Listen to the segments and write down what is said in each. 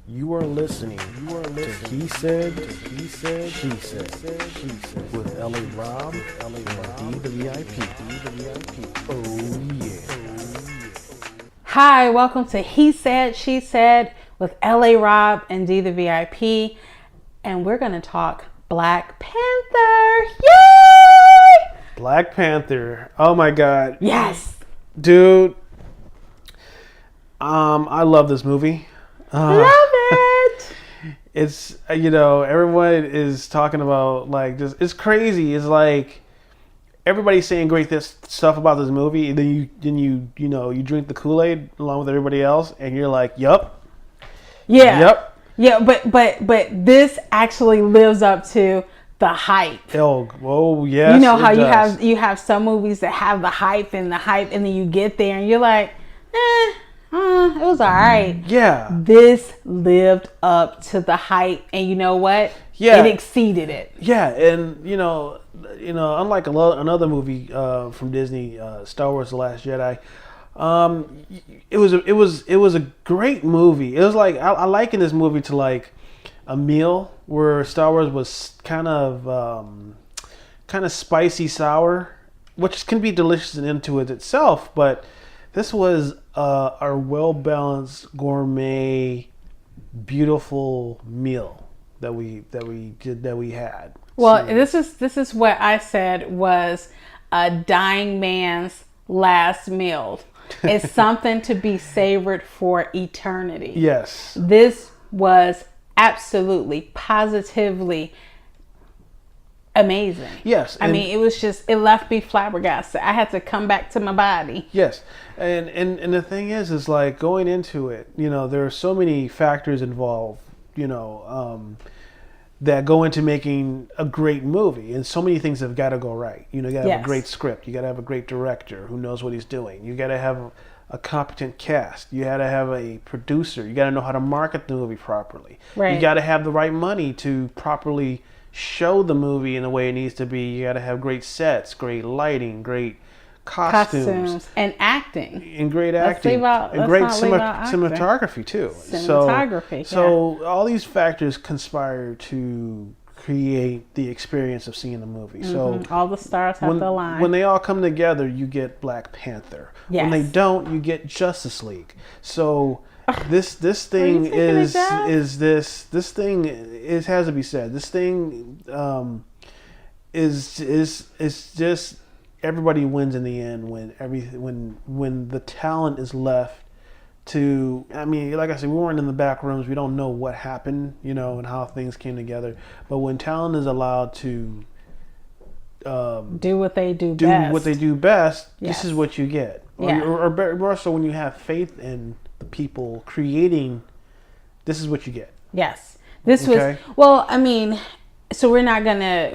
You are listening to He Said, She Said with L.A. Rob, and D the VIP. Oh yeah. Hi, welcome to He Said, She Said with L.A. Rob and D the VIP. And we're going to talk Black Panther. Yay! Black Panther. Oh my God. Yes. Dude. I love this movie. Love it. It's, everyone is talking about, like, just, it's crazy. It's like everybody's saying great stuff about this movie, and then you drink the Kool-Aid along with everybody else, and you're like, yup. Yeah. Yep. Yeah, but this actually lives up to the hype. Oh yes. You know how you have some movies that have the hype, and then you get there and you're like, it was all right. Yeah. This lived up to the hype, and you know what? Yeah. It exceeded it. Yeah, and unlike another movie from Disney, Star Wars: The Last Jedi, it was a great movie. It was like I liken this movie to like a meal where Star Wars was kind of spicy sour, which can be delicious into it itself, but this was a well-balanced gourmet, beautiful meal that we had. Well, so, this is what I said was a dying man's last meal. It's something to be savored for eternity. Yes. This was absolutely, positively amazing. Yes. I mean, it left me flabbergasted. I had to come back to my body. Yes. And the thing is like going into it, there are so many factors involved, that go into making a great movie, and so many things have got to go right. You got to have a great script. You got to have a great director who knows what he's doing. You got to have a competent cast. You got to have a producer. You got to know how to market the movie properly. Right. You got to have the right money to properly show the movie in the way it needs to be. You got to have great sets, great lighting, great costumes and acting, and great acting, and great cinematography too. So all these factors conspire to create the experience of seeing the movie. So all the stars have to align. When they all come together, you get Black Panther. Yes. When they don't, you get Justice League. So this thing has to be said. This thing is just. Everybody wins in the end when the talent is left to. I mean, like I said, we weren't in the back rooms. We don't know what happened, and how things came together. But when talent is allowed to do what they do best, yes. This is what you get. Yeah. Or more so, when you have faith in the people creating, this is what you get. Yes, this was. Well, I mean. So we're gonna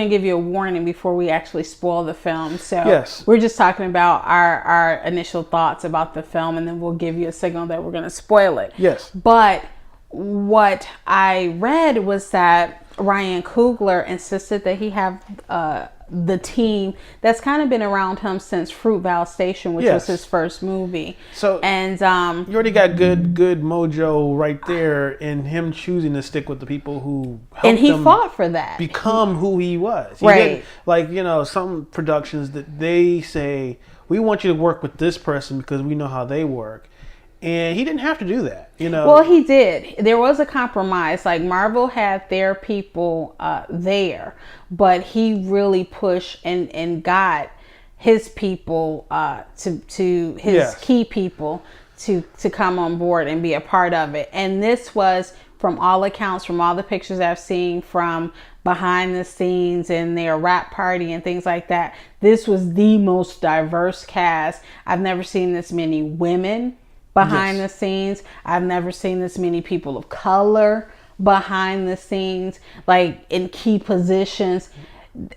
give you a warning before we actually spoil the film. So yes. We're just talking about our initial thoughts about the film, and then we'll give you a signal that we're gonna spoil it. Yes. But what I read was that Ryan Coogler insisted that he have the team that's kind of been around him since Fruitvale Station, which was his first movie. So and you already got good mojo right there in him choosing to stick with the people who helped and he him fought for that, become who he was. Right. Like some productions that they say, we want you to work with this person because we know how they work. And he didn't have to do that, Well, he did. There was a compromise. Like Marvel had their people there, but he really pushed and got his people to his key people to come on board and be a part of it. And this was, from all accounts, from all the pictures I've seen from behind the scenes and their rap party and things like that, this was the most diverse cast. I've never seen this many women behind the scenes. I've never seen this many people of color behind the scenes, like in key positions.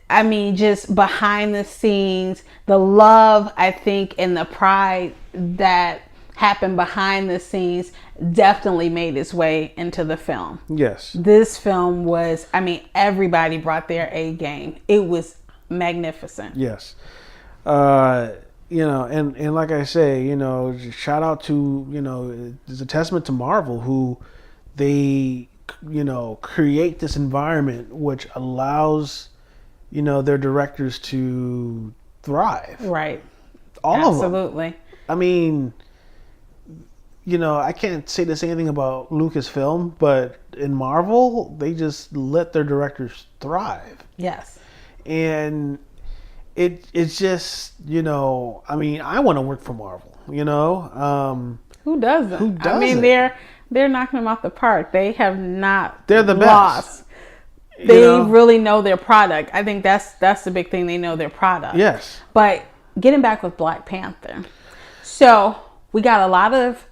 I mean, just behind the scenes, the love, I think, and the pride that happened behind the scenes definitely made its way into the film. Yes. This film was, everybody brought their A game. It was magnificent. Yes. and like I say, shout out to, it's a testament to Marvel, who they, create this environment which allows, their directors to thrive. Right. All of them. Absolutely. I mean, I can't say the same thing about Lucasfilm, but in Marvel, they just let their directors thrive. Yes. And it's just, I mean, I want to work for Marvel, Who doesn't? Who doesn't? I mean, they're knocking them off the park. They have not They're the lost. best. They really know their product. I think that's the big thing. They know their product. Yes. But getting back with Black Panther. So we got a lot of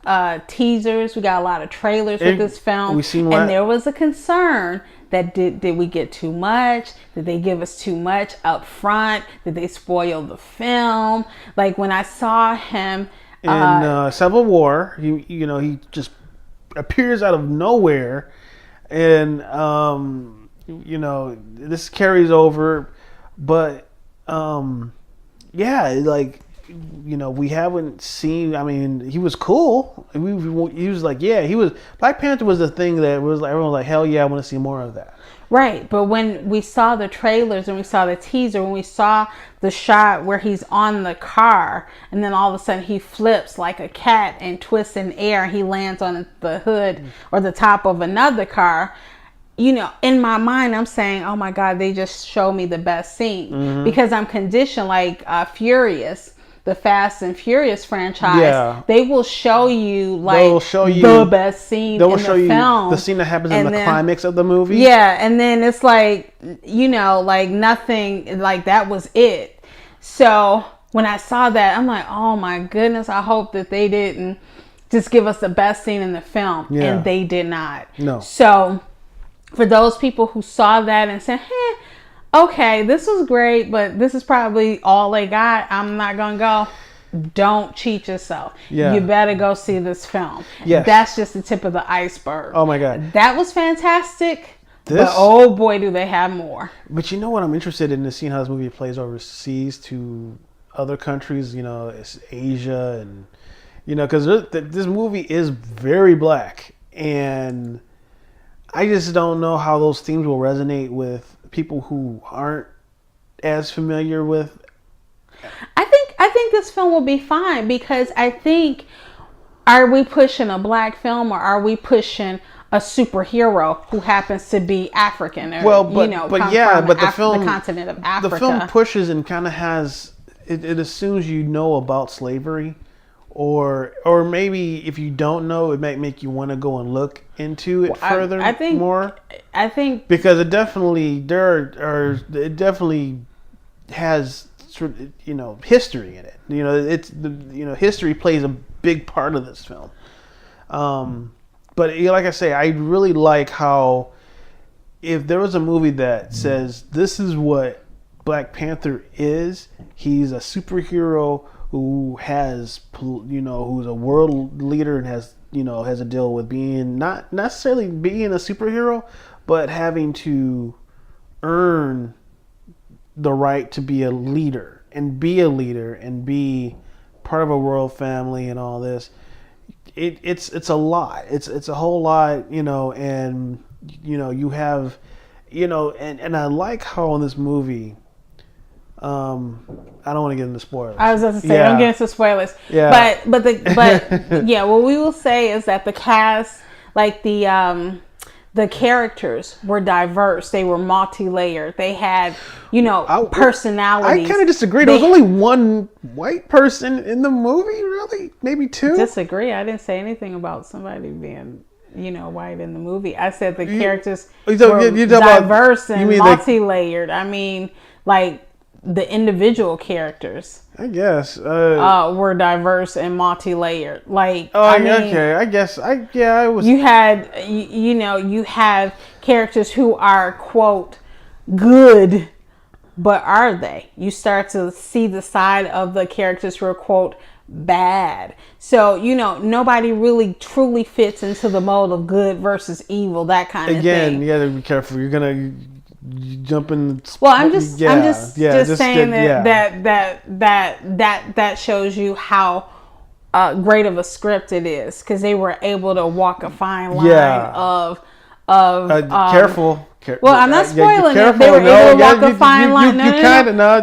teasers. We got a lot of trailers with this film. And there was a concern that did we get too much? Did they give us too much up front? Did they spoil the film? Like when I saw him in Civil War, he just appears out of nowhere, and this carries over, but we haven't seen. I mean, he was cool. He was like, Black Panther was the thing that was like, everyone was like, hell yeah, I want to see more of that. Right, but when we saw the trailers and we saw the teaser, when we saw the shot where he's on the car and then all of a sudden he flips like a cat and twists in air and he lands on the hood or the top of another car, in my mind I'm saying, oh my God, they just showed me the best scene, because I'm conditioned like Furious. The Fast and Furious franchise, they will show you the best scene in the film. They will show you the scene that happens in the climax of the movie. Yeah, and then it's like, like nothing, like that was it. So when I saw that, I'm like, oh my goodness, I hope that they didn't just give us the best scene in the film. Yeah. And they did not. No. So for those people who saw that and said, okay, this was great, but this is probably all they got, I'm not going to go. Don't cheat yourself. Yeah. You better go see this film. Yes. That's just the tip of the iceberg. Oh my God. That was fantastic. But oh boy, do they have more. But you know what I'm interested in is seeing how this movie plays overseas to other countries, it's Asia, and, because this movie is very black. And I just don't know how those themes will resonate with people who aren't as familiar with. I think this film will be fine, because I think, are we pushing a black film or are we pushing a superhero who happens to be African, or the continent of Africa? The film pushes and kind of has it assumes about slavery. Or maybe if you don't know, it might make you want to go and look into it further. I think because it definitely it definitely has history in it. History plays a big part of this film. But like I say, I really like how, if there was a movie that says this is what Black Panther is, he's a superhero who has, who's a world leader and has a deal with being, not necessarily being a superhero, but having to earn the right to be a leader and be part of a world family and all this. It's a lot. It's a whole lot, and you have, and I like how in this movie, I don't want to get into spoilers. I was about to say, don't get into spoilers. Yeah. But what we will say is that the cast, like the characters were diverse. They were multi-layered. They had, personalities. I kind of disagree. There was only one white person in the movie, really? Maybe two? Disagree. I didn't say anything about somebody being, white in the movie. I said the characters were diverse and multi-layered. I mean, like, the individual characters, I guess, were diverse and multi-layered. Like, I was. You had, you have characters who are, quote, good, but are they? You start to see the side of the characters who are, quote, bad. So, nobody really truly fits into the mold of good versus evil, that kind of thing. Again, you got to be careful. You're gonna jumping. Well, I'm just saying that shows you how great of a script it is, because they were able to walk a fine line of careful. Well, I'm not spoiling it. They were able to walk a fine line.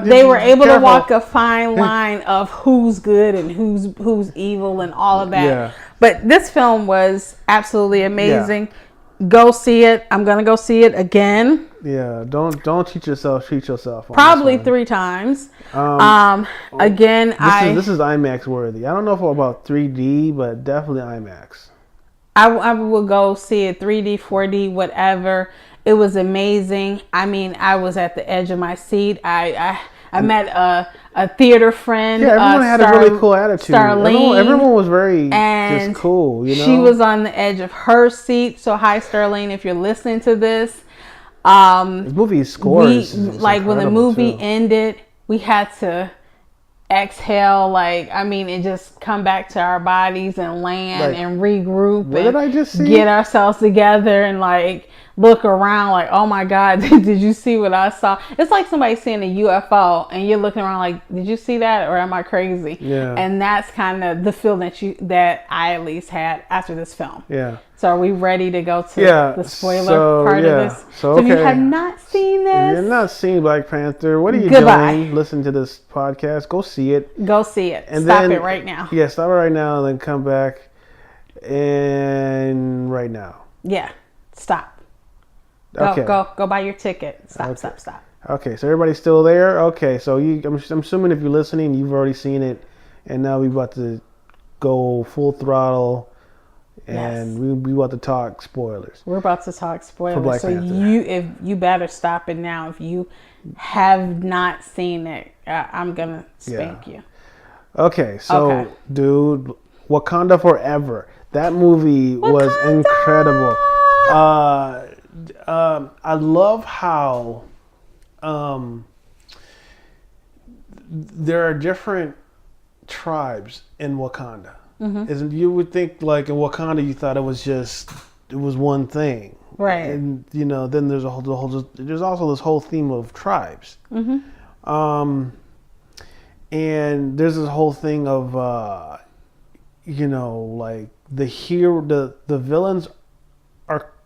They were able to walk a fine line of who's good and who's evil and all of that. Yeah. But this film was absolutely amazing. Yeah. Go see it. I'm gonna go see it again. Yeah. Don't treat yourself. Treat yourself. Probably 3 times. Again, this is IMAX worthy. I don't know about 3D, but definitely IMAX. I will go see it 3D, 4D, whatever. It was amazing. I mean, I was at the edge of my seat. I met a theater friend. Yeah, everyone had a really cool attitude. Everyone was very just cool. You know, she was on the edge of her seat. So hi, Starlene, if you're listening to this. The movie scores. When the movie ended, we had to exhale, and just come back to our bodies and land and regroup. What did I just see? Get ourselves together and look around oh my God, did you see what I saw? It's like somebody seeing a UFO and you're looking around did you see that, or am I crazy? Yeah. And that's kind of the feeling that I at least had after this film. Yeah. So are we ready to go to the spoiler part of this? So if you have not seen this, if you're not seeing Black Panther, what are you doing? Listen to this podcast. Go see it. Go see it. And stop it right now. Yeah, stop it right now and then come back. And right now. Yeah. Stop. Okay. Go buy your ticket. Stop. Okay, so everybody's still there? Okay, so I'm assuming if you're listening, you've already seen it. And now we're about to go full throttle. And we about to talk spoilers. We're about to talk spoilers. For Black Panther. You better stop it now. If you have not seen it, I'm gonna spank you. Okay, so dude, Wakanda Forever. That movie was incredible. I love how there are different tribes in Wakanda. Mm-hmm. You would think in Wakanda you thought it was one thing, right? And then there's there's also this whole theme of tribes, mm-hmm. And there's this whole thing of the villains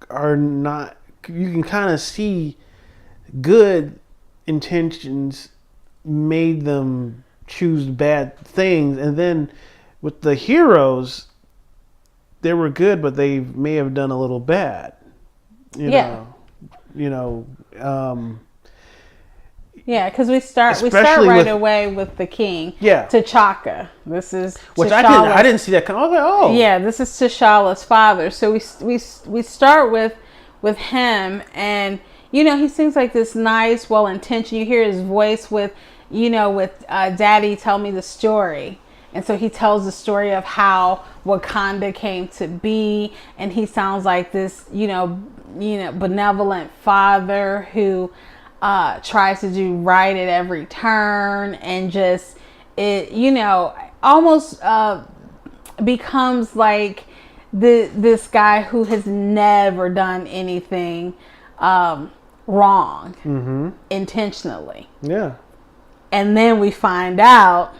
are not. You can kind of see good intentions made them choose bad things, and then with the heroes, they were good, but they may have done a little bad. Yeah, because we start right away with the king. Yeah, T'Chaka. This is which I didn't see that. I was like, oh, yeah, this is T'Challa's father. So we start with him, and he seems like this nice, well-intentioned. You hear his voice with Daddy, tell me the story. And so he tells the story of how Wakanda came to be, and he sounds like this, benevolent father who tries to do right at every turn, and just almost becomes like this guy who has never done anything wrong, mm-hmm. intentionally. Yeah. And then we find out,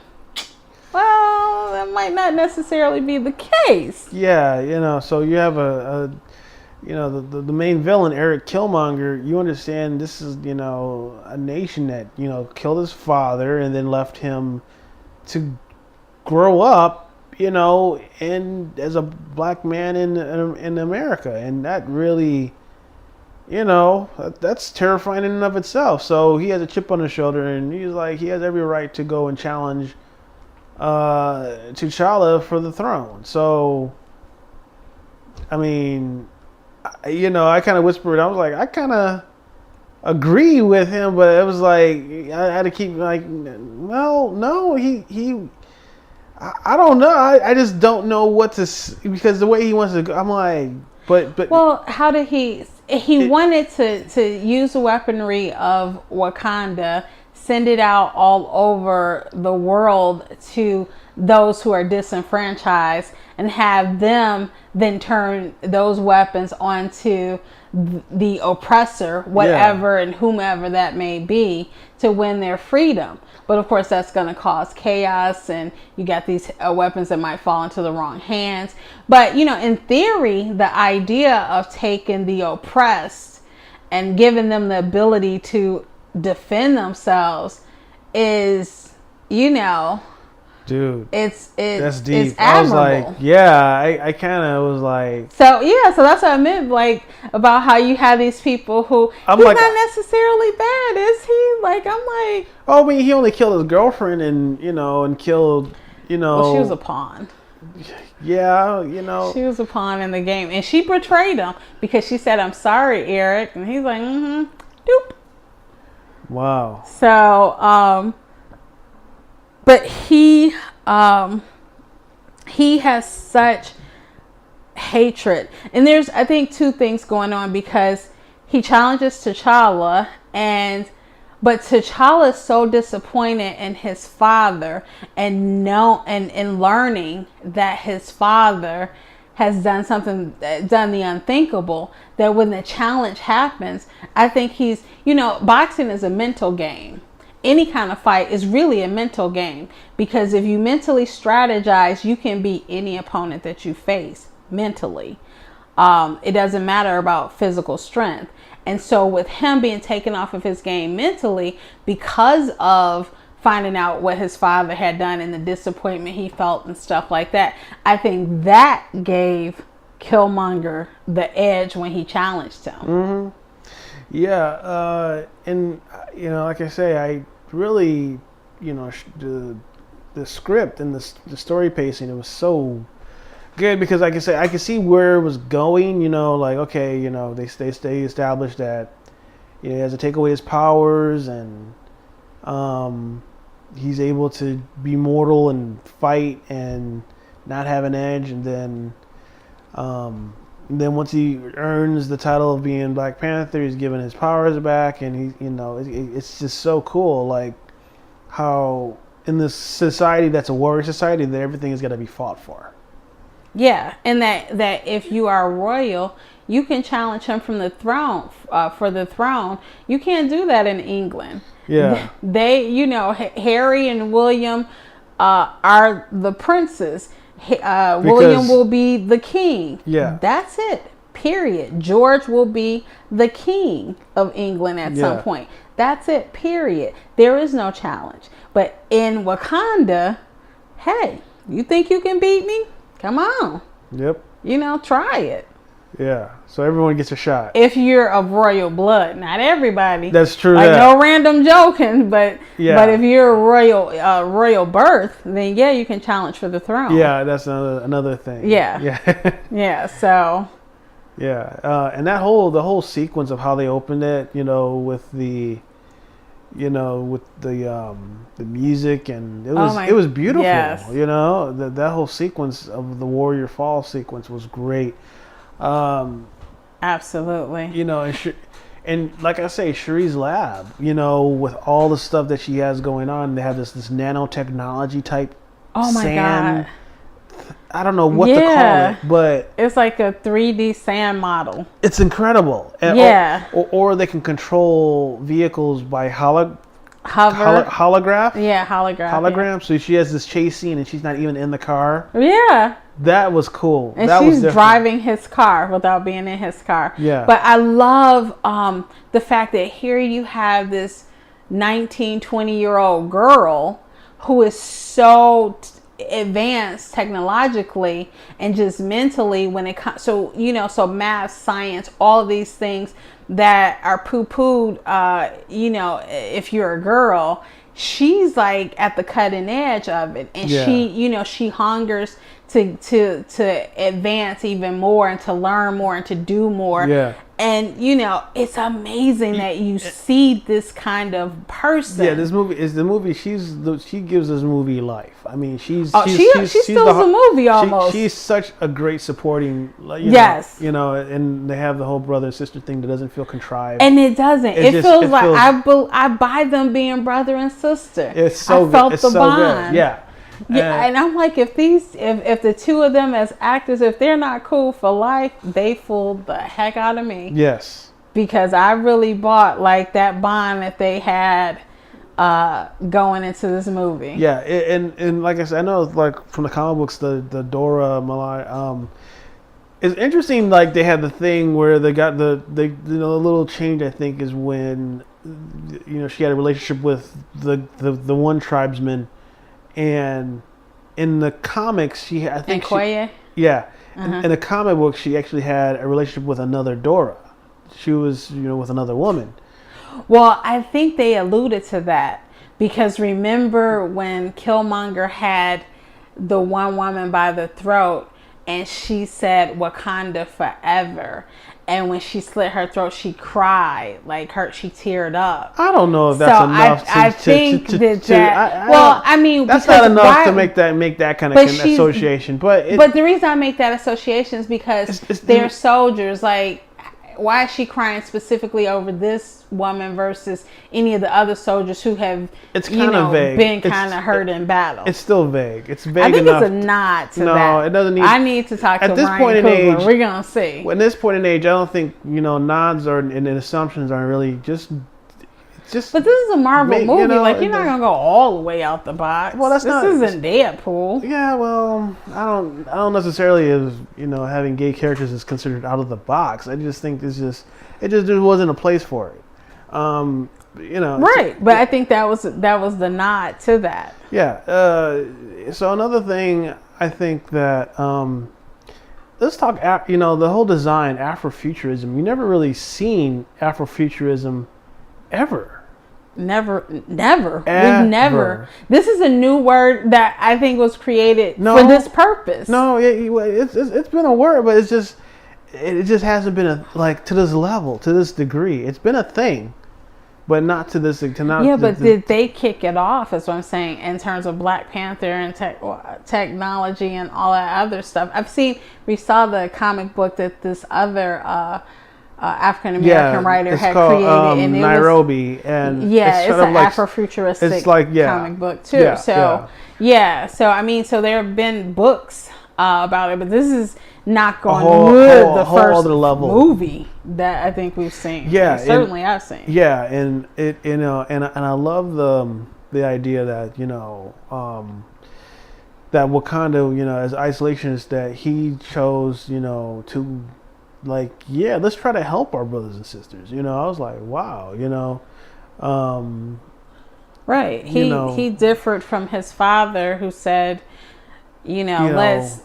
well, that might not necessarily be the case. Yeah, so you have the main villain, Eric Killmonger. You understand this is, a nation that, killed his father and then left him to grow up, and as a black man in America. And that really, that's terrifying in and of itself. So he has a chip on his shoulder, and he's like, he has every right to go and challenge T'Challa for the throne. So, I mean, I kind of whispered. I was like, I kind of agree with him, but it was like I had to keep no, he. I don't know. I just don't know what to, because the way he wants to go, I'm like, but. Well, how did he wanted to use the weaponry of Wakanda, send it out all over the world to those who are disenfranchised, and have them then turn those weapons onto the oppressor, whatever and whomever that may be, to win their freedom. But of course, that's going to cause chaos, and you got these weapons that might fall into the wrong hands. But, in theory, the idea of taking the oppressed and giving them the ability to defend themselves is, dude, that's deep. It's admirable. I was like, I kind of was like, so that's what I meant, like, about how you have these people who he's not necessarily bad, is he? Like, I'm like, oh, I mean, he only killed his girlfriend and killed, well, she was a pawn. Yeah, she was a pawn in the game, and she betrayed him because she said, "I'm sorry, Eric," and he's like, doop. Wow. So, but he has such hatred, and there's, I think, two things going on, because he challenges T'Challa, but T'Challa is so disappointed in his father and learning that his father has done the unthinkable, that when the challenge happens, I think he's, boxing is a mental game. Any kind of fight is really a mental game, because if you mentally strategize, you can beat any opponent that you face mentally. It doesn't matter about physical strength. And so with him being taken off of his game mentally because of finding out what his father had done and the disappointment he felt and stuff like that, I think that gave Killmonger the edge when he challenged him. Mm-hmm. Yeah, and like I say, I really, the script and the story pacing, it was so good, because like I say, I could see where it was going. Like, okay, they established that he has to take away his powers, and he's able to be mortal and fight and not have an edge, and then once he earns the title of being Black Panther, he's given his powers back, and it's just so cool, like how in this society that's a warrior society, that everything is going to be fought for. Yeah, and that if you are royal, you can challenge him from the throne, for the throne. You can't do that in England. Yeah. They, Harry and William are the princes. William will be the king. Yeah. That's it. Period. George will be the king of England at some point. That's it. Period. There is no challenge. But in Wakanda, hey, you think you can beat me? Come on. Yep. Try it. Yeah. So everyone gets a shot. If you're of royal blood, not everybody. That's true. Like, no random joking, but if you're a royal birth, then you can challenge for the throne. Yeah, that's another thing. Yeah. Yeah. Yeah. So. Yeah, and the whole sequence of how they opened it, with the music, and it was beautiful. Yes. That whole sequence of the Warrior Fall sequence was great. Absolutely. And like I say, Shuri's lab, with all the stuff that she has going on, they have this nanotechnology type. Oh my God. I don't know what to call it, but it's like a 3D sand model. It's incredible. Or they can control vehicles by holograph. Yeah, hologram. So she has this chase scene, and she's not even in the car. Yeah. That was cool. And that she's driving his car without being in his car. Yeah. But I love the fact that here you have this 19, 20-year-old girl who is so advanced technologically and just mentally when it comes. So math, science, all of these things that are poo-pooed, if you're a girl, she's like at the cutting edge of it, and she hungers to advance even more and to learn more and to do more. Yeah. And it's amazing that you see this kind of person. Yeah, this movie is the movie. She gives this movie life. I mean, she steals the movie almost. She's such a great supporting. Yes. And they have the whole brother sister thing that doesn't feel contrived. And it doesn't. It feels like I buy them being brother and sister. It's so I felt it's the so bond. good. Yeah. Yeah, and I'm like, if the two of them as actors, if they're not cool for life, they fooled the heck out of me. Yes. Because I really bought like that bond that they had going into this movie. Yeah, and like I said, I know like from the comic books, the Dora Milaje. It's interesting. Like they had the thing where they got the little change. I think is when she had a relationship with the one tribesman, and in the comics I think Koye? Yeah, in the comic book she actually had a relationship with another Dora. She was with another woman. Well, I think they alluded to that because remember when Killmonger had the one woman by the throat and she said Wakanda forever. And when she slit her throat, she cried, she teared up. I don't know if that's enough. I think that's not enough to make that kind of association. But the reason I make that association is because they're soldiers. Like, why is she crying specifically over this woman versus any of the other soldiers who have vague. Been kind of hurt in battle? It's still vague. It's vague. I think enough. It's a nod to that. No, it doesn't need. I need to talk to this Ryan point in Coogler. age. We're gonna see. At this point in age, I don't think nods and assumptions are really just. But this is a Marvel movie. You're not gonna go all the way out the box. Well, this isn't Deadpool. Yeah, well, I don't necessarily as having gay characters is considered out of the box. I just think it just wasn't a place for it. Right, but I think that was the nod to that. Yeah. So another thing, I think that let's talk. The whole design Afrofuturism. You never really seen Afrofuturism ever. Never. We've never. This is a new word that I think was created for this purpose. No, it's been a word, but it just hasn't been to this level, to this degree. It's been a thing, but not to this. But did they kick it off? Is what I'm saying in terms of Black Panther and technology and all that other stuff. We saw the comic book that this other. African American writer had created, and Nairobi, and it's an Afrofuturistic comic book too. So I mean, so there have been books about it, but this is not going with the first movie that I think we've seen. Yeah, certainly I've seen. Yeah, and it and I love the idea that that Wakanda, as isolationist, that he chose to. Let's try to help our brothers and sisters. I was like, wow, right. He differed from his father, who said, let's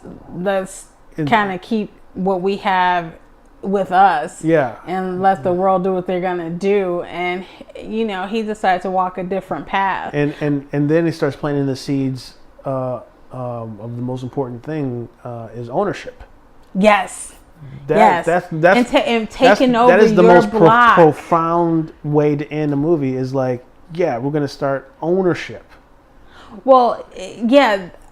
kind of keep what we have with us, and let the world do what they're gonna do. And he decided to walk a different path. And then he starts planting the seeds of the most important thing is ownership. Yes. That's taking over that is the your most block. Profound way to end a movie is we're going to start ownership. Well,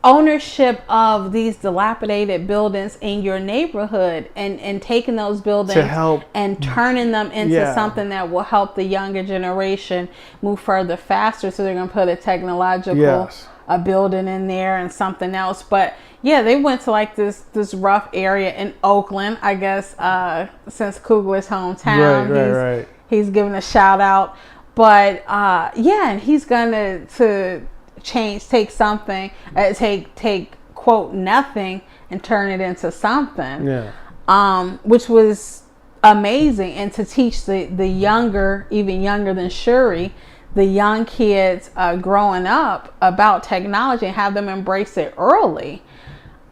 ownership of these dilapidated buildings in your neighborhood and taking those buildings to help and turning them into something that will help the younger generation move further faster. So they're going to put a technological a building in there and something else. But they went to this rough area in Oakland, I guess, since Coogler's hometown. Right. He's giving a shout out. But and he's gonna take something, take quote nothing and turn it into something. Which was amazing, and to teach the younger, even younger than Shuri, the young kids growing up about technology and have them embrace it early.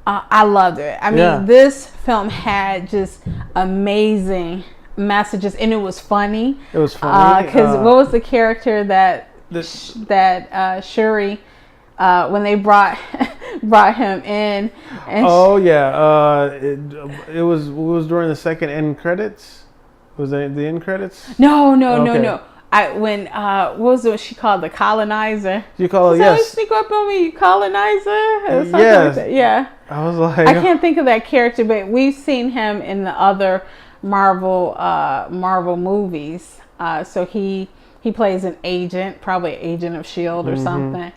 I loved it. I mean, this film had just amazing messages, and it was funny. It was funny because what was the character that Shuri when they brought him in? And it was during the second end credits. Was it the end credits? No. What was it she called, the colonizer? You call it, yes. Sneak up on me, colonizer? Or something yes. Like that. Yeah. I was like, I can't think of that character, but we've seen him in the other Marvel movies. So he plays an agent, probably an agent of S.H.I.E.L.D. or something.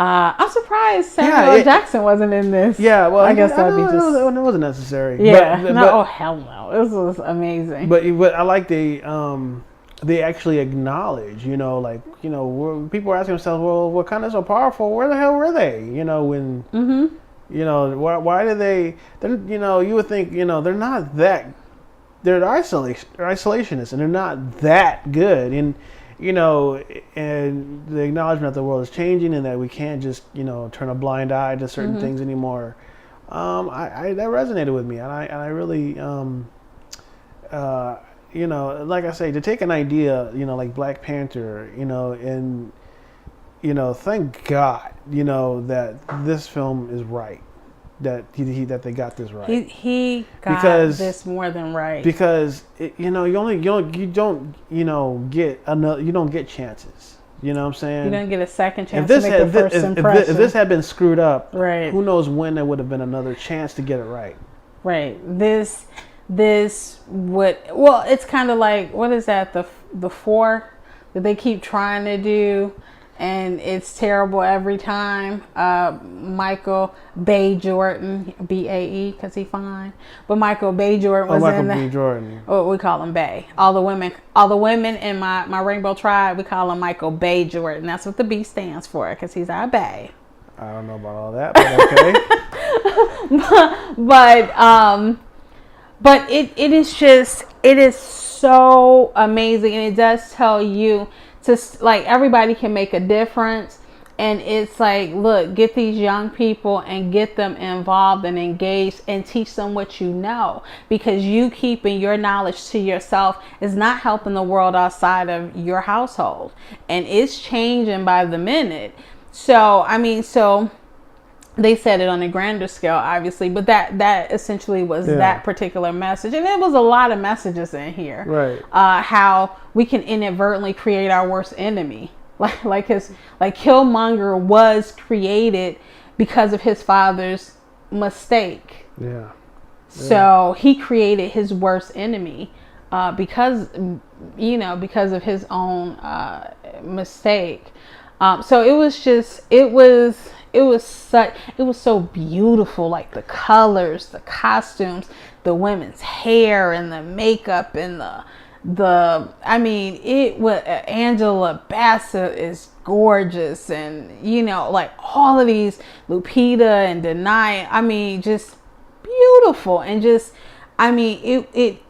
I'm surprised Samuel L. Jackson wasn't in this. Yeah, well, I guess that'd be just. It wasn't necessary. Yeah, oh hell no, this was amazing. But I like they actually acknowledge, people are asking themselves, well, what kind of so powerful? Where the hell were they? When why did they? You would think they're not that. They're isolationists, and they're not that good. And and the acknowledgement that the world is changing and that we can't just turn a blind eye to certain things anymore. That resonated with me, and I really like I say, to take an idea like Black Panther, and thank God that this film is right. That they got this right. He got this more than right. Because you don't get chances. You know what I'm saying? You don't get a second chance to make the first impression. If this had been screwed up, right? Who knows when there would have been another chance to get it right? Right. This would. Well, it's kind of like, what is that? The four that they keep trying to do. And it's terrible every time. Michael B. Jordan, B-A-E, because he fine. But Michael B. Jordan was in Michael B. Jordan. Oh, we call him Bay. All the women in my Rainbow tribe, we call him Michael B. Jordan. That's what the B stands for, because he's our Bay. I don't know about all that, but okay. but it is so amazing, and it does tell you. Like, everybody can make a difference, and it's like, look, get these young people and get them involved and engaged and teach them what you know, because you keeping your knowledge to yourself is not helping the world outside of your household, and it's changing by the minute. So they said it on a grander scale, obviously, but that essentially was that particular message. And there was a lot of messages in here. Right. How we can inadvertently create our worst enemy. Like Killmonger was created because of his father's mistake. Yeah. So he created his worst enemy because of his own mistake. So it was so beautiful, like the colors, the costumes, the women's hair and the makeup and Angela Bassett is gorgeous, and like all of these, Lupita and Denai, just beautiful, and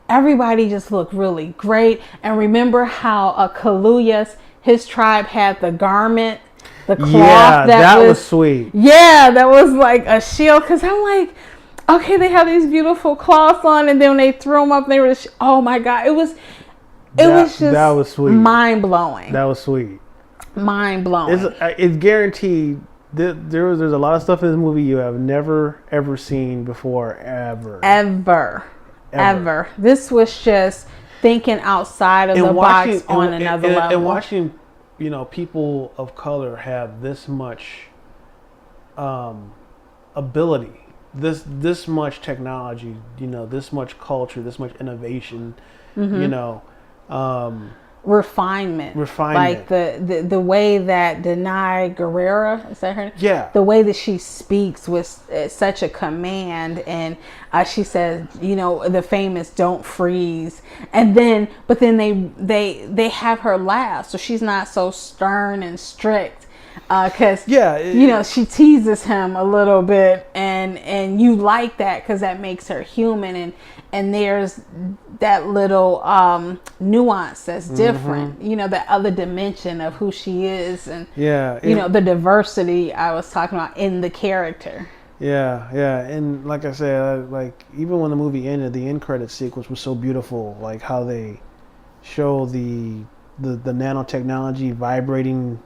everybody just looked really great. And remember how Kaluuya's, his tribe had the garment, the cloth that was sweet. Yeah, that was like a shield. Because I'm like, okay, they have these beautiful cloths on, and then when they threw them up, they were oh my God, it was just that was sweet, mind blowing. That was sweet, mind blowing. It's guaranteed. There's a lot of stuff in this movie you have never ever seen before, ever. This was just thinking outside of the box on another level. And watching, people of color have this much ability, this much technology, this much culture, this much innovation, refinement. Like the way that Denai Guerrera, is that her name? Yeah. The way that she speaks with such a command, and she says, the famous "Don't freeze," but then they have her laugh, so she's not so stern and strict. Because she teases him a little bit, and you like that because that makes her human, and there's that little nuance that's different, that other dimension of who she is, and the diversity I was talking about in the character. And like I said, even when the movie ended, the end credit sequence was so beautiful, like how they show the nanotechnology vibrating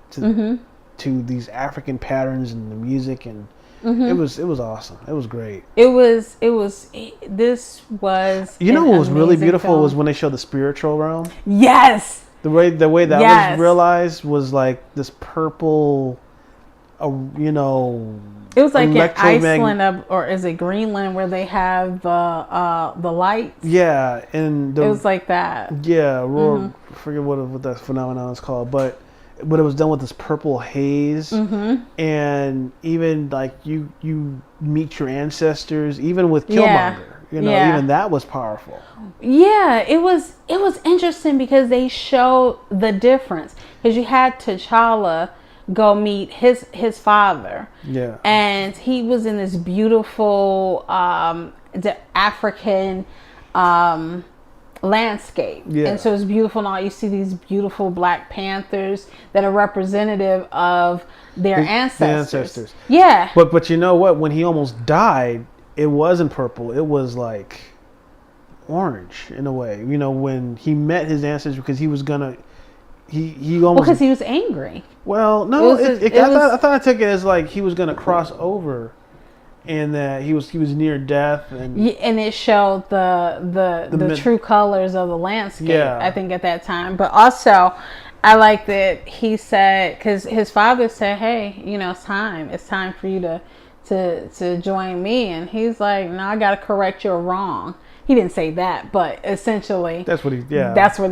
to these African patterns and the music, and it was awesome. It was great. This was what was really beautiful film. Was when they showed the spiritual realm. Yes. The way that was realized was like this purple, it was like in Iceland or is it Greenland where they have the lights? Yeah, and it was like that. Yeah, I forget what that phenomenon is called, but but it was done with this purple haze, and even like you meet your ancestors, even with Killmonger. Even that was powerful. Yeah, it was interesting because they showed the difference. Because you had T'Challa go meet his father. Yeah. And he was in this beautiful the African landscape. Yeah. And so it's beautiful now. You see these beautiful Black Panthers that are representative of their ancestors. Yeah. But you know what? When he almost died, it wasn't purple. It was like orange in a way. When he met his ancestors, because he was gonna, he almost, because he was angry. Well, no, I thought I took it as like he was gonna cross over, and that he was near death, and it showed the true colors of the landscape. Yeah. I think at that time, but also I like that he said, because his father said, "Hey, it's time for you to join me," and he's like, "No, I gotta correct your wrong." He didn't say that, but essentially that's what he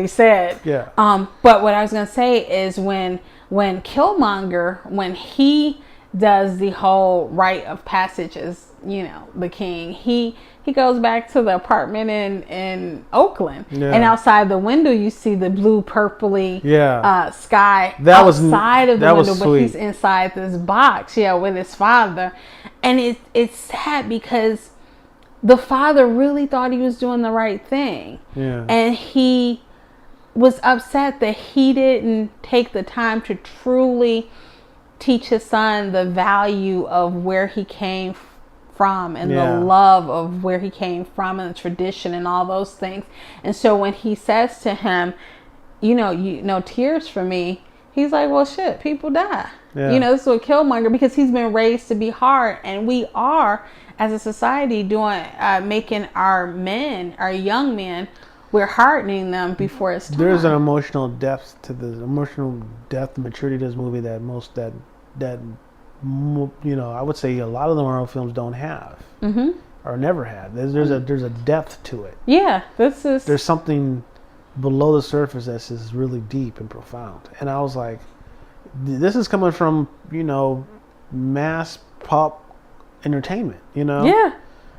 said. Yeah. But what I was gonna say is when Killmonger, when he does the whole rite of passage as the king, he goes back to the apartment in Oakland, and outside the window you see the blue purpley sky outside of the window, but he's inside this box with his father, and it's sad because the father really thought he was doing the right thing, and he was upset that he didn't take the time to truly teach his son the value of where he came from and the love of where he came from and the tradition and all those things. And so when he says to him, tears for me, he's like, well, shit, people die. This is what Killmonger, because he's been raised to be hard, and we are as a society making our young men, we're hardening them before it's time. There's an emotional depth to maturity to this movie that I would say a lot of the Marvel films don't have, or never had. There's a depth to it. Yeah, there's something below the surface that's just really deep and profound. And I was like, this is coming from mass pop entertainment. Yeah.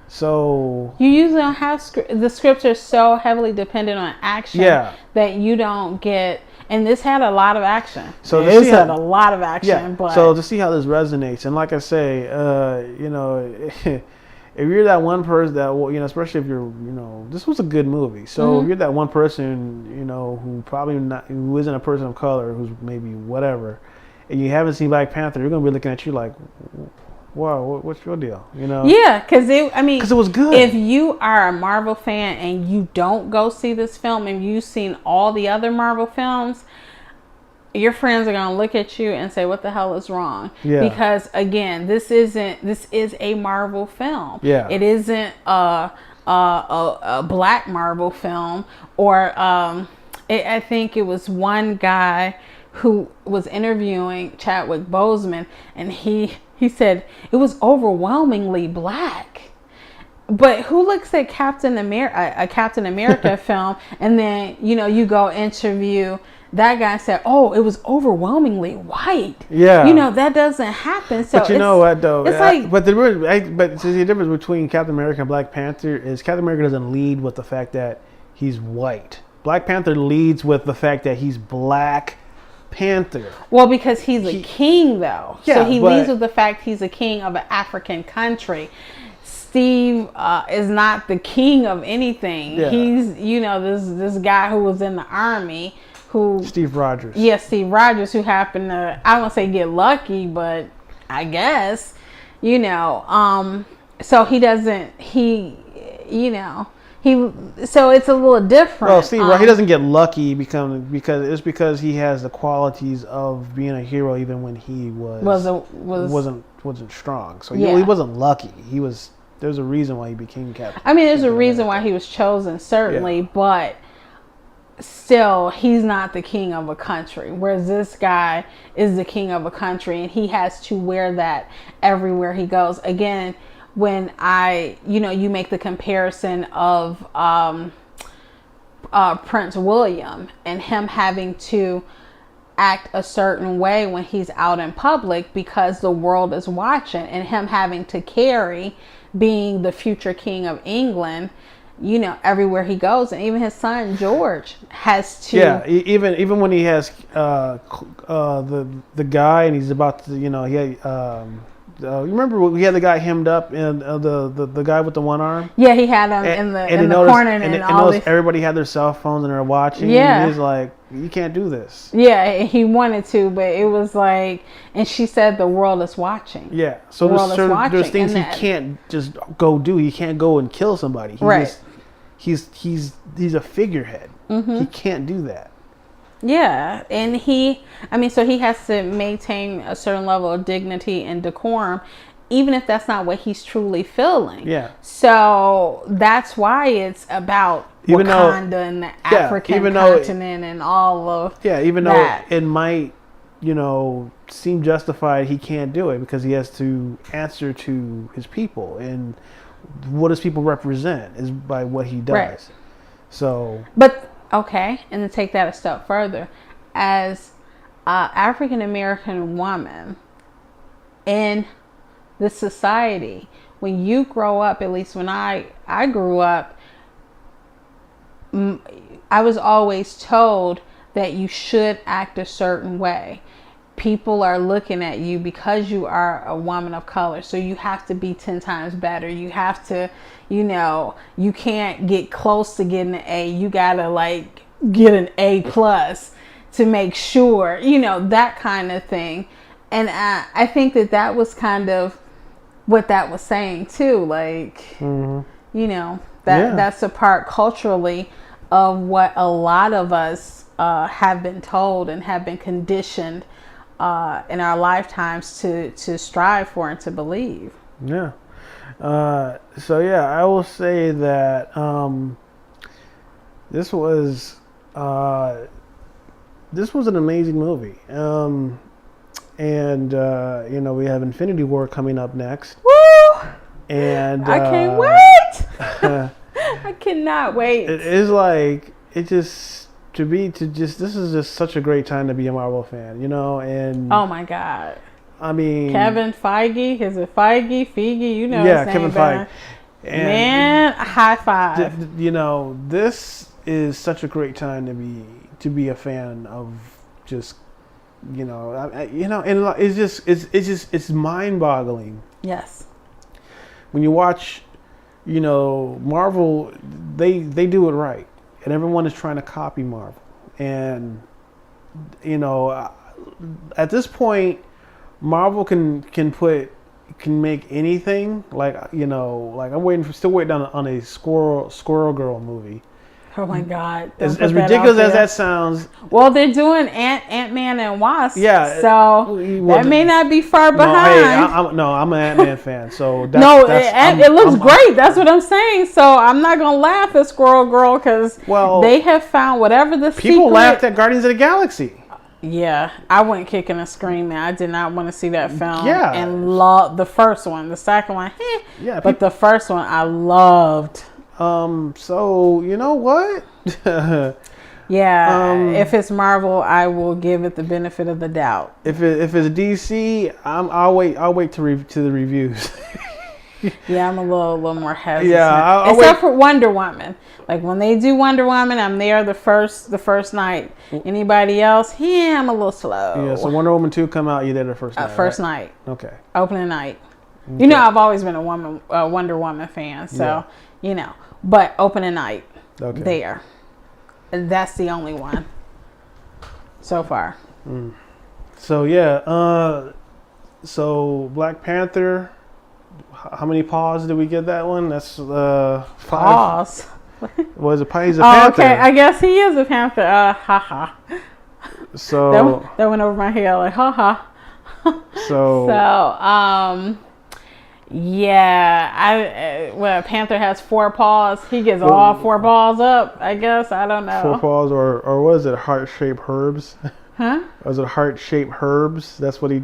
So you usually don't have the scripts are so heavily dependent on action that you don't get. And this had a lot of action. So this had a lot of action. Yeah. But so to see how this resonates, and like I say, if you're that one person that especially if you're this was a good movie. So if you're that one person who isn't a person of color, who's maybe whatever, and you haven't seen Black Panther, you're gonna be looking at you like, wow, what's your deal? Yeah, because it was good. If you are a Marvel fan and you don't go see this film and you've seen all the other Marvel films, your friends are gonna look at you and say, "What the hell is wrong?" Yeah. Because again, this is a Marvel film. Yeah. It isn't a Black Marvel film, or I think it was one guy who was interviewing Chadwick Boseman, and he said it was overwhelmingly Black. But who looks at a Captain America film and then you go interview that guy and said, "Oh, it was overwhelmingly white." Yeah, that doesn't happen. So but you know what though? It's like, but the difference between Captain America and Black Panther is Captain America doesn't lead with the fact that he's white. Black Panther leads with the fact that he's Black Panther. Well, because he's a king, though. Yeah, so he leads with the fact he's a king of an African country. Steve is not the king of anything. Yeah. He's, this guy who was in the army Steve Rogers. Yeah, Steve Rogers, who happened to, I don't want to say get lucky, but I guess, so he doesn't, so it's a little different. Well, Steve, he doesn't get lucky because he has the qualities of being a hero even when he wasn't strong. So he wasn't lucky. There's a reason why he became captain. I mean, there's a reason why he was chosen, certainly, but still, he's not the king of a country, whereas this guy is the king of a country, and he has to wear that everywhere he goes. Again, when you make the comparison of Prince William and him having to act a certain way when he's out in public because the world is watching, and him having to carry being the future king of England, you know, everywhere he goes. And even his son George has to. Yeah, even when he has the guy and he's about to, you know, he had, you remember we had the guy hemmed up and the guy with the one arm. Yeah, he had him in the corner, and all this. Everybody had their cell phones and they're watching. Yeah, and he's like, you can't do this. Yeah, he wanted to, but it was like, and she said the world is watching. Yeah, so there's things he can't just go do. He can't go and kill somebody. He's a figurehead. Mm-hmm. He can't do that. Yeah, and so he has to maintain a certain level of dignity and decorum, even if that's not what he's truly feeling. Yeah. So that's why it's about Wakanda and the African continent and all of even that. Though it might, you know, seem justified, he can't do it because he has to answer to his people, and what his people represent is by what he does. Right. So, but okay, and to take that a step further, as an African American woman in the society, when you grow up, at least when I grew up, I was always told that you should act a certain way. People are looking at you because you are a woman of color. So you have to be 10 times better. You have to, you know, you can't get close to getting an A. You got to like get an A+ to make sure, you know, that kind of thing. And I think that was kind of what that was saying too. Like, mm-hmm. you know, that's a part culturally of what a lot of us have been told and have been conditioned in our lifetimes to strive for and to believe. Yeah. So yeah, I will say that this was an amazing movie. And you know, we have Infinity War coming up next. Woo! And I can't wait. I cannot wait. It is like this is just such a great time to be a Marvel fan, you know, and oh my God. I mean, Kevin Feige, is it Feige, you know, yeah, his Kevin Feige. And man, high five. You know, this is such a great time to be a fan of just, you know, and it's mind-boggling. Yes. When you watch, you know, Marvel, they do it right. And everyone is trying to copy Marvel. And, you know, at this point, Marvel can make anything. Like, you know, like I'm still waiting on a Squirrel Girl movie. Oh my God. As ridiculous as that sounds. Well, they're doing Ant-Man and Wasp. Yeah. So that may not be far behind. I'm an Ant-Man fan. So it looks great. That's what I'm saying. So I'm not going to laugh at Squirrel Girl because they have found whatever the people laughed at Guardians of the Galaxy. Yeah, I went kicking and screaming. I did not want to see that film. Yeah. And loved the first one. The second one, but the first one I loved. So you know what? Yeah. If it's Marvel, I will give it the benefit of the doubt. If it's DC, I'll wait to the reviews. Yeah, I'm a little more hesitant. Yeah, except for Wonder Woman. Like when they do Wonder Woman, I'm there the first night. Anybody else? Yeah, I'm a little slow. Yeah, so Wonder Woman 2 come out, you there the first night. First night. Okay. Opening night. Okay. You know, I've always been a Wonder Woman fan, so you know. But opening night, there. And that's the only one so far. Mm. So yeah, so Black Panther. How many paws did we get that one? That's 5. Paws. Was it? He's a panther. Okay, I guess he is a panther. Ha. So that went over my head like ha. So yeah, well, panther has 4 paws. He gets all 4 paws up. I guess I don't know. 4 paws, or what is it? Heart-shaped herbs. Huh? Or is it heart-shaped herbs? That's what he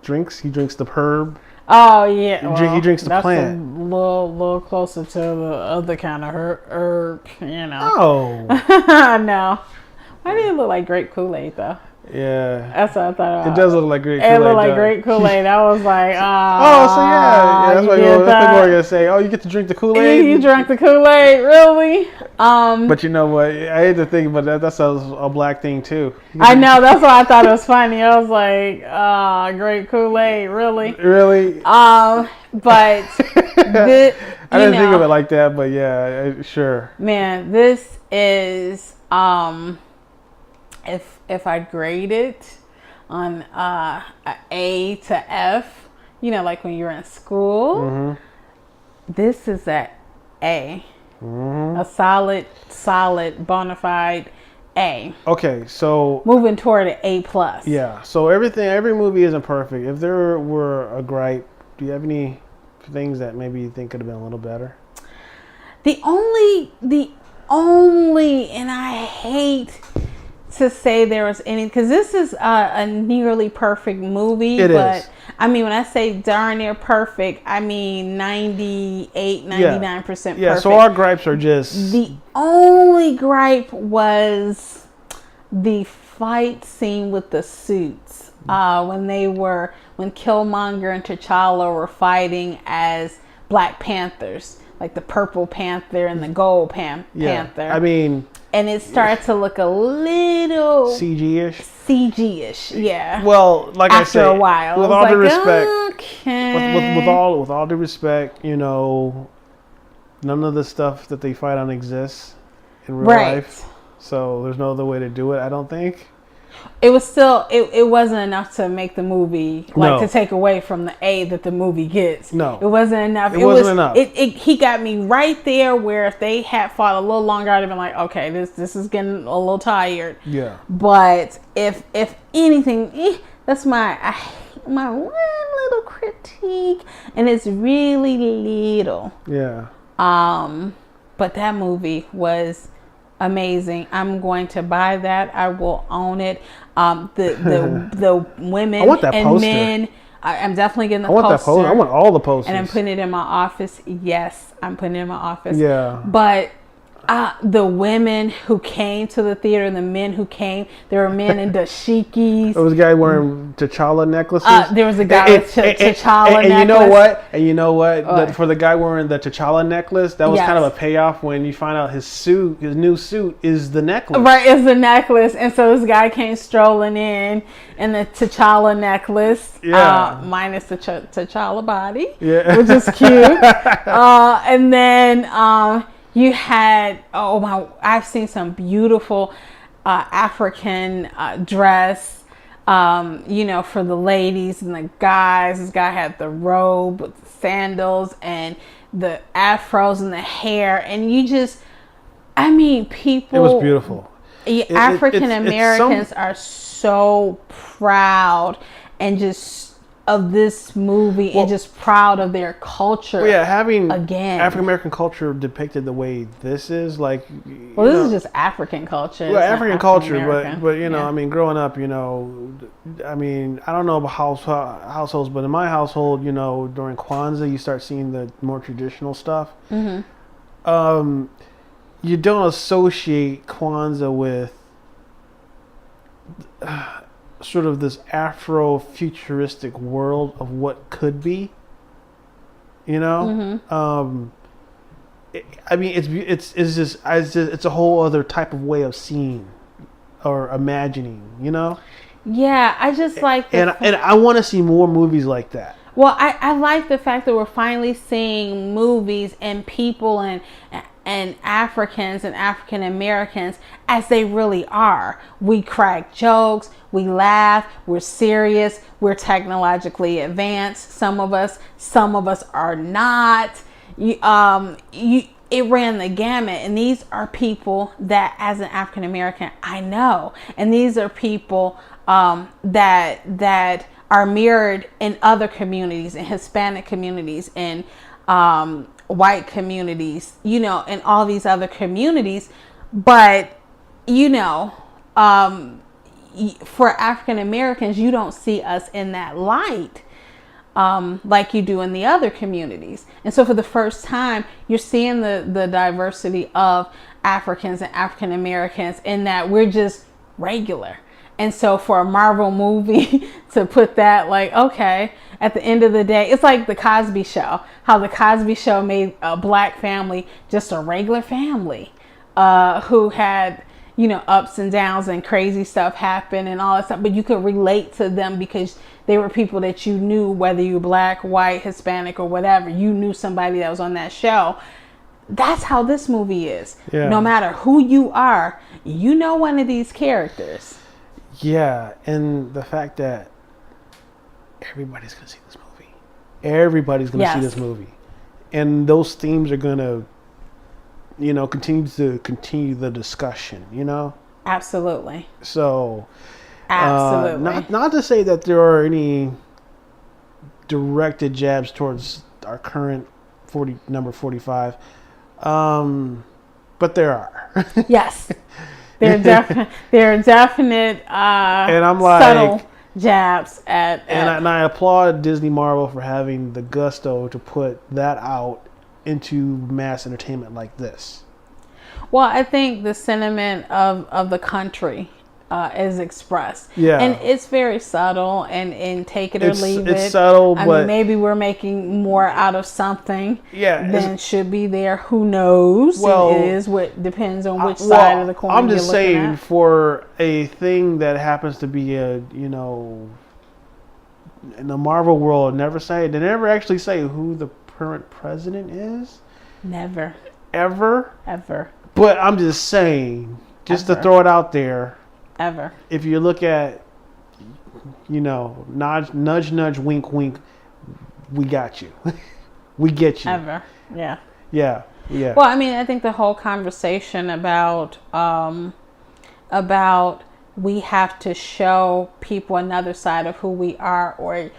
drinks. He drinks the herb. Oh yeah, he drinks the plant. That's a little closer to the other kind of herb, you know. Oh. I know. Why did it look like grape Kool-Aid though? Yeah. That's what I thought. It does look like grape It Kool-Aid. looked like grape Kool-Aid. I was like, oh, so yeah, that's what people are gonna say. Oh, you get to drink the Kool-Aid. You drank the Kool-Aid, really? But you know what? I hate to think, but that's a black thing too. I know. That's why I thought it was funny. I was like, grape Kool-Aid, really? Really? But I didn't think of it like that, but yeah, sure. Man, this is if I grade it on a A to F, like when you're in school, this is at A. A solid, bona fide A. Okay, so moving toward an A+. Yeah, so every movie isn't perfect. If there were a gripe, do you have any things that maybe you think could have been a little better? The only, and I hate to say there was any, because this is a nearly perfect movie. It is. I mean, when I say darn near perfect, I mean 98, 99% perfect. Yeah, so our gripes are just... The only gripe was the fight scene with the suits. When Killmonger and T'Challa were fighting as Black Panthers. Like the Purple Panther and the Gold Panther. I mean... And it started to look a little... CG-ish? Yeah. Well, like I said... After a while. With all due respect... Okay. With all due respect, none of the stuff that they fight on exists in real life. So there's no other way to do it, I don't think. It was still, it wasn't enough to make the movie, to take away from the A that the movie gets. No. It wasn't enough. It wasn't enough. He got me right there where if they had fought a little longer, I'd have been like, okay, this is getting a little tired. Yeah. But if anything, that's my one little critique, and it's really little. Yeah. But that movie was amazing. I'm going to buy that. I will own it. The women and men. I'm definitely getting the poster. I want all the posters. And I'm putting it in my office. Yes, I'm putting it in my office. Yeah. But the women who came to the theater and the men who came, there were men in dashikis. There was a guy wearing T'Challa necklaces. There was a guy with T'Challa necklace. And you know what? For the guy wearing the T'Challa necklace, that was kind of a payoff when you find out his new suit is the necklace. Right, it's the necklace. And so this guy came strolling in the T'Challa necklace, minus the T'Challa body, which is cute. And then... you had, I've seen some beautiful African dress, for the ladies and the guys. This guy had the robe with the sandals and the afros and the hair. And people. It was beautiful. African Americans are so proud and just of this movie and just proud of their culture. Well, having again African American culture depicted the way this is, this is just African culture. Well, African culture, but I mean, growing up, I mean, I don't know about households, but in my household, during Kwanzaa, you start seeing the more traditional stuff. Mm-hmm. You don't associate Kwanzaa with sort of this Afro-futuristic world of what could be, Mm-hmm. I mean, it's a whole other type of way of seeing or imagining, Yeah, I just like and I want to see more movies like that. Well, I like the fact that we're finally seeing movies and people and Africans and African Americans as they really are. We crack jokes, we laugh, we're serious, we're technologically advanced. Some of us are not. It ran the gamut, and these are people that, as an African American, I know, and these are people that are mirrored in other communities, in Hispanic communities, in white communities, and all these other communities. But, for African Americans, you don't see us in that light like you do in the other communities. And so for the first time, you're seeing the diversity of Africans and African Americans in that we're just regular. And so for a Marvel movie to put that, like, okay, at the end of the day, it's like the Cosby Show. How the Cosby Show made a black family just a regular family who had, you know, ups and downs and crazy stuff happen and all that stuff. But you could relate to them because they were people that you knew, whether you were black, white, Hispanic, or whatever. You knew somebody that was on that show. That's how this movie is. Yeah. No matter who you are, you know one of these characters. Yeah, and the fact that everybody's going to see this movie. Everybody's going to see this movie. And those themes are going to, you know, continue the discussion, you know? Absolutely. So, absolutely. Not to say that there are any directed jabs towards our current number 45, but there are. Yes. There are definite and I'm like, subtle jabs at and I applaud Disney Marvel for having the gusto to put that out into mass entertainment like this. Well, I think the sentiment of the country is expressed. Yeah. And it's very subtle and take it or leave it. It's subtle, but I mean, maybe we're making more out of something than should be there. Who knows? Well, it is what depends on which side of the coin I'm just you're saying looking at. For a thing that happens to be a, you know, in the Marvel world, they never actually say who the current president is. Never. Ever. But I'm just saying, to throw it out there. Ever. If you look at, you know, nudge, nudge, wink, wink, we got you. We get you. Ever. Yeah. Yeah. Well, I mean, I think the whole conversation about we have to show people another side of who we are, or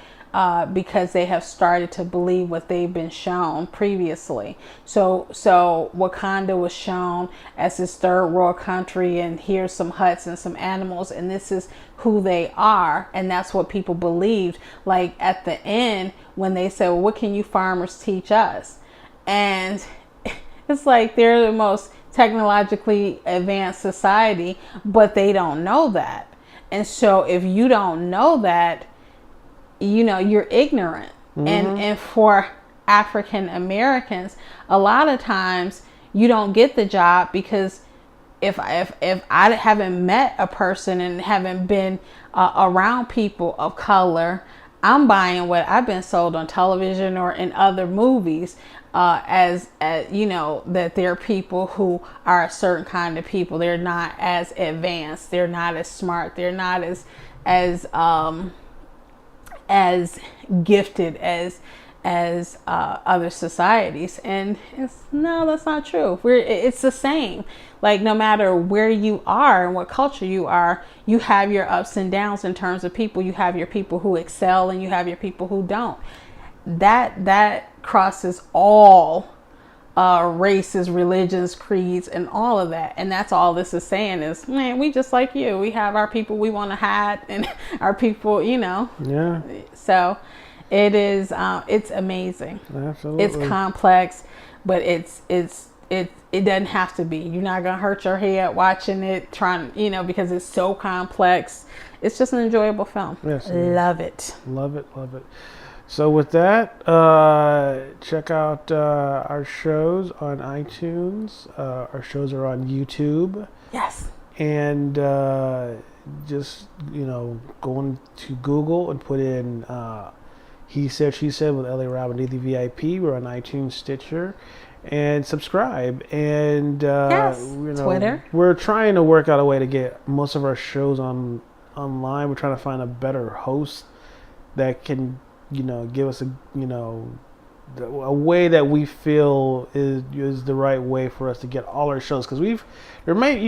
because they have started to believe what they've been shown previously. So Wakanda was shown as this third world country, and here's some huts and some animals, and this is who they are, and that's what people believed. Like at the end when they said, well, what can you farmers teach us? And it's like they're the most technologically advanced society, but they don't know that. And so if you don't know that, you know, you're ignorant. And for African Americans, a lot of times you don't get the job because if I haven't met a person and haven't been around people of color, I'm buying what I've been sold on television or in other movies as you know, that there are people who are a certain kind of people. They're not as advanced. They're not as smart. They're not as gifted as other societies. And that's not true. It's the same. Like no matter where you are and what culture you are, you have your ups and downs in terms of people. You have your people who excel and you have your people who don't. That crosses all races, religions, creeds, and all of that. And that's all this is saying is, man, we just like you. We have our people we want to hide and our people, you know. Yeah. So it is, it's amazing. Absolutely. It's complex, but it doesn't have to be. You're not going to hurt your head watching it, you know, because it's so complex. It's just an enjoyable film. Yes. Love it. Love it. So with that, check out our shows on iTunes. Our shows are on YouTube. Yes. And just, you know, go into Google and put in He Said, She Said with L.A. Robin, the VIP. We're on iTunes, Stitcher. And subscribe. And yes. You know, Twitter. We're trying to work out a way to get most of our shows online. We're trying to find a better host that can, you know, give us a way that we feel is the right way for us to get all our shows, because you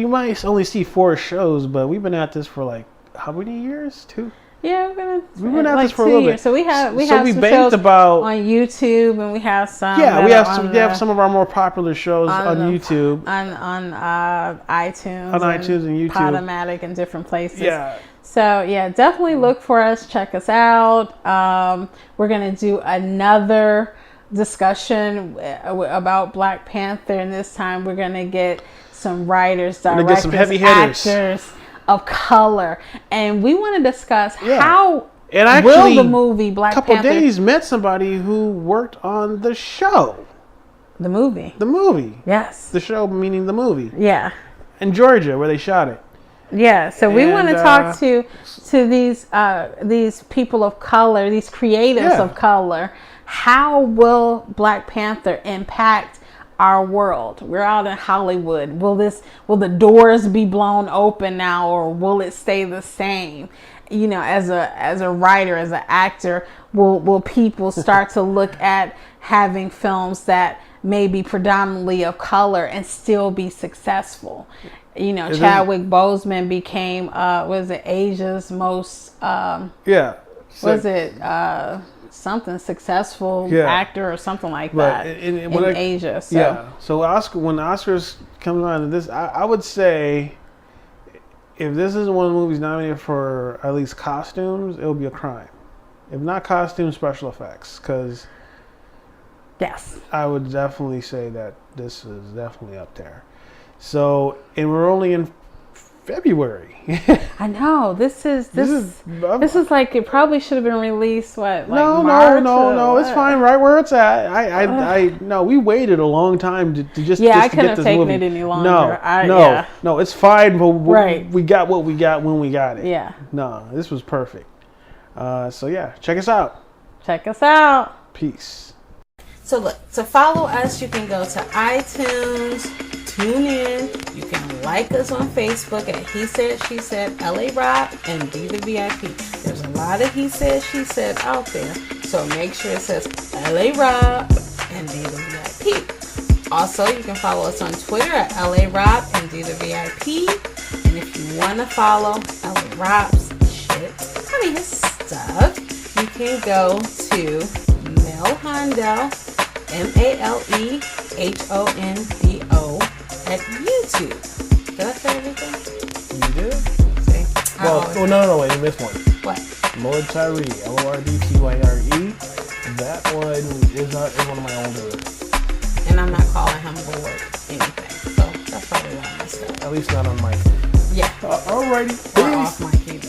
might only see 4 shows, but we've been at this for like how many years? 2? Yeah, we've been at like this for a little years. bit. So we have some shows about on YouTube, and we have some. Yeah, we have some of our more popular shows on YouTube, on iTunes, and YouTube, Podomatic, and different places. Yeah. So yeah, definitely look for us. Check us out. We're gonna do another discussion about Black Panther, and this time we're gonna get some writers, directors, some heavy hitters. actors, of color, and we want to discuss Yeah. how And actually, will the movie Black couple Panther, days met somebody who worked on the show. the movie. The movie. Yes. The show meaning the movie. Yeah. In Georgia, where they shot it. Yeah. So we want to And, talk to these people of color, these creatives Yeah. of color. How will Black Panther impact our world? We're out in Hollywood. Will the doors be blown open now, or will it stay the same? You know, as a writer, as an actor, will people start to look at having films that may be predominantly of color and still be successful? You know, Chadwick Boseman became was it Asia's most something successful actor or something like that in Asia. So. Yeah. So when the Oscars comes on, this I would say, if this isn't one of the movies nominated for at least costumes, it'll be a crime. If not costumes, special effects, because yes, I would definitely say that this is definitely up there. So, and we're only in February. I know this is like it probably should have been released. What? Like no, March no. It's fine right where it's at. I no. We waited a long time to just I to couldn't get this have taken movie. it any longer. No. It's fine. But Right. we got what we got when we got it. Yeah. No, this was perfect. So yeah, check us out. Check us out. Peace. So look, to follow us, you can go to iTunes, tune in. You can like us on Facebook at He Said, She Said, LA Rob, and Be the VIP. There's a lot of He Said, She Said out there. So make sure it says LA Rob and Be the VIP. Also, you can follow us on Twitter at LA Rob and Be the VIP. And if you want to follow LA Rob's his stuff, you can go to Mel Hondo, MALEHONDO at YouTube. Did I say everything? You did? See? Well, no, wait, you missed one. What? Lord Tyree, LORDTYRE. That one is one of my older. And I'm not calling him Lord anything. So that's probably why I messed up. At least not on mic. Yeah. Alrighty. Or off mic either.